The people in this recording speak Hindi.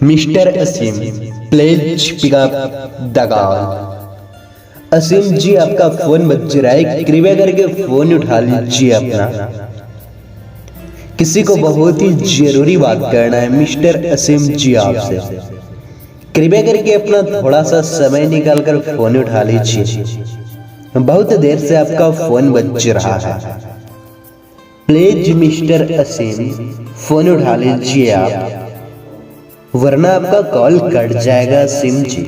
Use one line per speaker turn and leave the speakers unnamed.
Mister Asim, please pick up the call. Asim ji, आपका फोन बज रहा है, कृपया करके फोन उठा लीजिए अपना। किसी को बहुत ही जरूरी बात करना है मिस्टर असीम जी आपसे। कृपया करके अपना थोड़ा सा समय निकाल कर फोन उठा लीजिए। बहुत देर से आपका फोन बज रहा है। प्लीज मिस्टर असीम, फोन उठा लीजिए आप, वरना आपका कॉल कट जाएगा असीम जी।